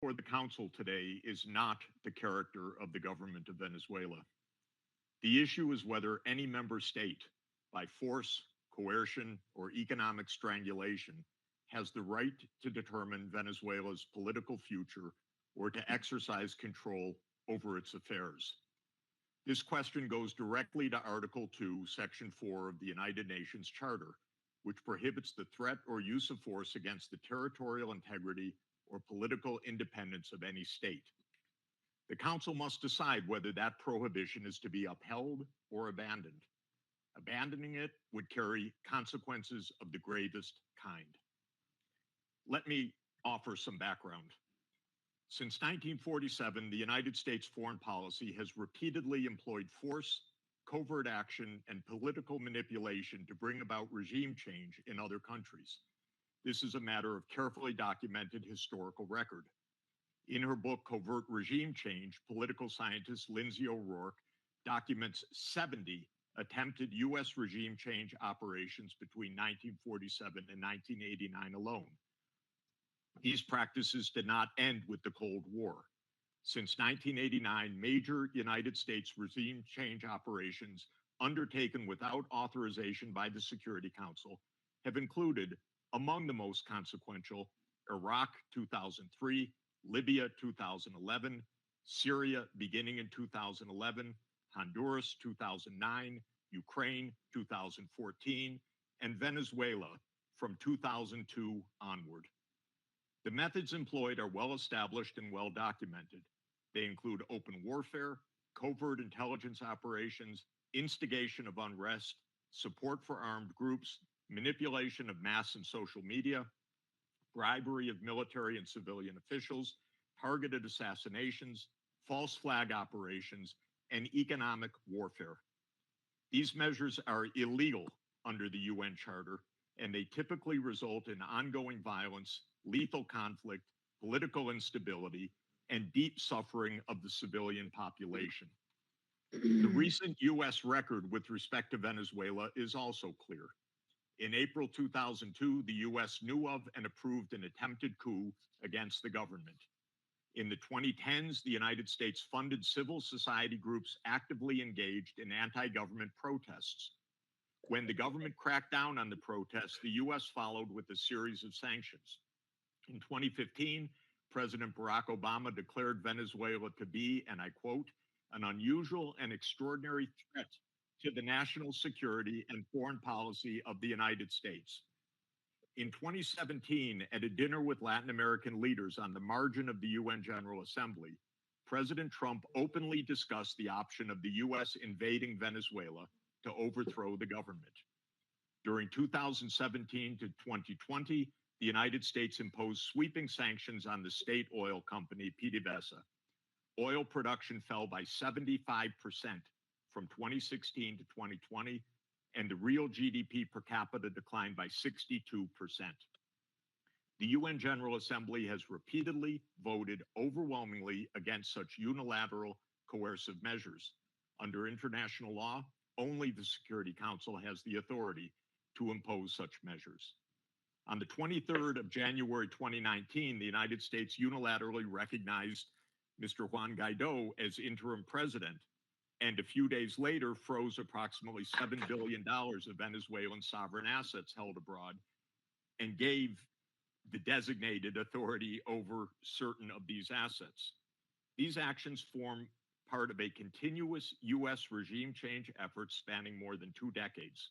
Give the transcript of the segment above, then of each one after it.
For the Council today is not the character of the government of Venezuela. The issue is whether any member state, by force, coercion, or economic strangulation, has the right to determine Venezuela's political future or to exercise control over its affairs. This question goes directly to Article 2, Section 4 of the United Nations Charter, which prohibits the threat or use of force against the territorial integrity or political independence of any state. The Council must decide whether that prohibition is to be upheld or abandoned. Abandoning it would carry consequences of the gravest kind. Let me offer some background. Since 1947, the United States foreign policy has repeatedly employed force, covert action, and political manipulation to bring about regime change in other countries. This is a matter of carefully documented historical record. In her book, Covert Regime Change, political scientist Lindsay O'Rourke documents 70 attempted U.S. regime change operations between 1947 and 1989 alone. These practices did not end with the Cold War. Since 1989, major United States regime change operations undertaken without authorization by the Security Council have included, among the most consequential, Iraq 2003, Libya 2011, Syria beginning in 2011, Honduras 2009, Ukraine 2014, and Venezuela from 2002 onward. The methods employed are well established and well documented. They include open warfare, covert intelligence operations, instigation of unrest, support for armed groups, manipulation of mass and social media, bribery of military and civilian officials, targeted assassinations, false flag operations, and economic warfare. These measures are illegal under the UN Charter, and they typically result in ongoing violence, lethal conflict, political instability, and deep suffering of the civilian population. The recent U.S. record with respect to Venezuela is also clear. In April 2002, the U.S. knew of and approved an attempted coup against the government. In the 2010s, the United States funded civil society groups actively engaged in anti-government protests. When the government cracked down on the protests, the U.S. followed with a series of sanctions. In 2015, President Barack Obama declared Venezuela to be, and I quote, an unusual and extraordinary threat to the national security and foreign policy of the United States. In 2017, at a dinner with Latin American leaders on the margin of the UN General Assembly, President Trump openly discussed the option of the U.S. invading Venezuela to overthrow the government. During 2017 to 2020, the United States imposed sweeping sanctions on the state oil company PDVSA. Oil production fell by 75% from 2016 to 2020, and the real GDP per capita declined by 62%. The UN General Assembly has repeatedly voted overwhelmingly against such unilateral coercive measures. Under international law, only the Security Council has the authority to impose such measures. On the 23rd of January 2019, the United States unilaterally recognized Mr. Juan Guaido as interim president, and a few days later froze approximately $7 billion of Venezuelan sovereign assets held abroad and gave the designated authority over certain of these assets. These actions form part of a continuous U.S. regime change effort spanning more than 2 decades.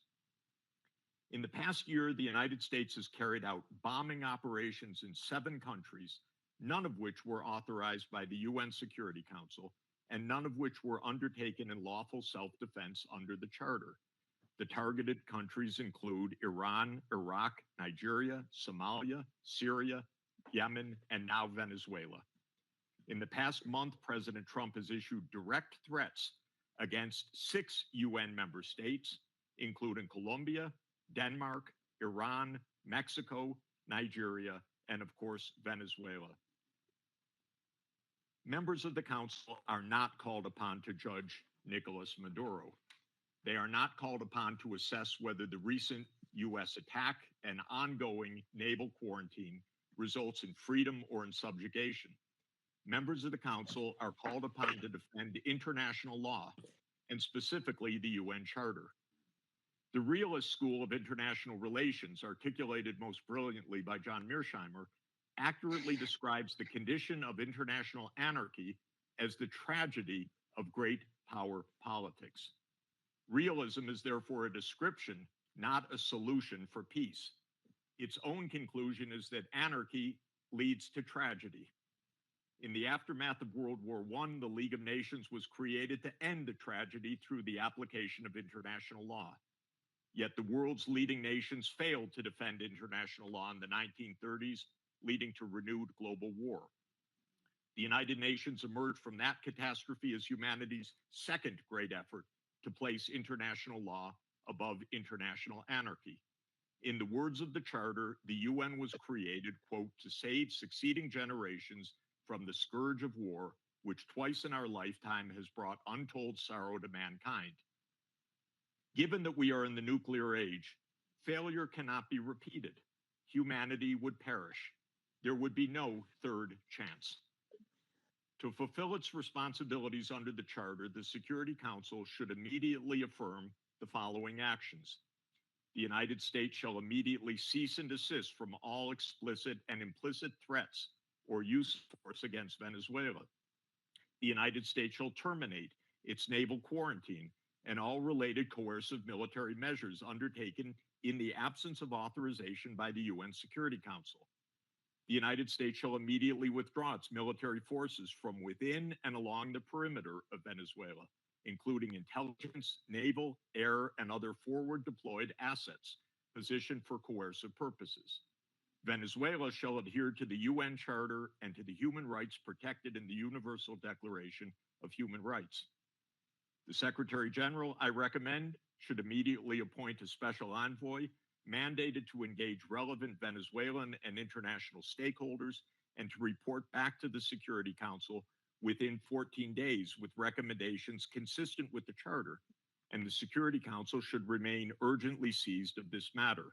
In the past year, the United States has carried out bombing operations in 7 countries, none of which were authorized by the UN Security Council, and none of which were undertaken in lawful self-defense under the Charter. The targeted countries include Iran, Iraq, Nigeria, Somalia, Syria, Yemen, and now Venezuela. In the past month, President Trump has issued direct threats against 6 UN member states, including Colombia, Denmark, Iran, Mexico, Nigeria, and of course, Venezuela. Members of the Council are not called upon to judge Nicolas Maduro. They are not called upon to assess whether the recent U.S. attack and ongoing naval quarantine results in freedom or in subjugation. members of the Council are called upon to defend international law, and specifically the UN Charter. The realist school of international relations, articulated most brilliantly by John Mearsheimer, accurately describes the condition of international anarchy as the tragedy of great power politics. Realism is therefore a description, not a solution for peace. Its own conclusion is that anarchy leads to tragedy. In the aftermath of World War I, the League of Nations was created to end the tragedy through the application of international law. Yet the world's leading nations failed to defend international law in the 1930s, leading to renewed global war. The United Nations emerged from that catastrophe as humanity's second great effort to place international law above international anarchy. In the words of the Charter, the UN was created, quote, to save succeeding generations from the scourge of war, which twice in our lifetime has brought untold sorrow to mankind. Given that we are in the nuclear age, failure cannot be repeated. Humanity would perish. There would be no third chance. To fulfill its responsibilities under the Charter, the Security Council should immediately affirm the following actions. The United States shall immediately cease and desist from all explicit and implicit threats or use of force against Venezuela. The United States shall terminate its naval quarantine and all related coercive military measures undertaken in the absence of authorization by the UN Security Council. The United States shall immediately withdraw its military forces from within and along the perimeter of Venezuela, including intelligence, naval, air, and other forward deployed assets positioned for coercive purposes. Venezuela shall adhere to the UN Charter and to the human rights protected in the Universal Declaration of Human Rights. The Secretary General, I recommend, should immediately appoint a special envoy mandated to engage relevant Venezuelan and international stakeholders and to report back to the Security Council within 14 days with recommendations consistent with the Charter, and the Security Council should remain urgently seized of this matter.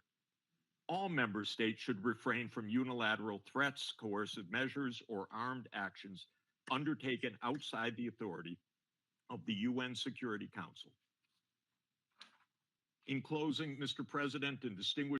All member states should refrain from unilateral threats, coercive measures, or armed actions undertaken outside the authority of the UN Security Council. In closing, Mr. President and distinguished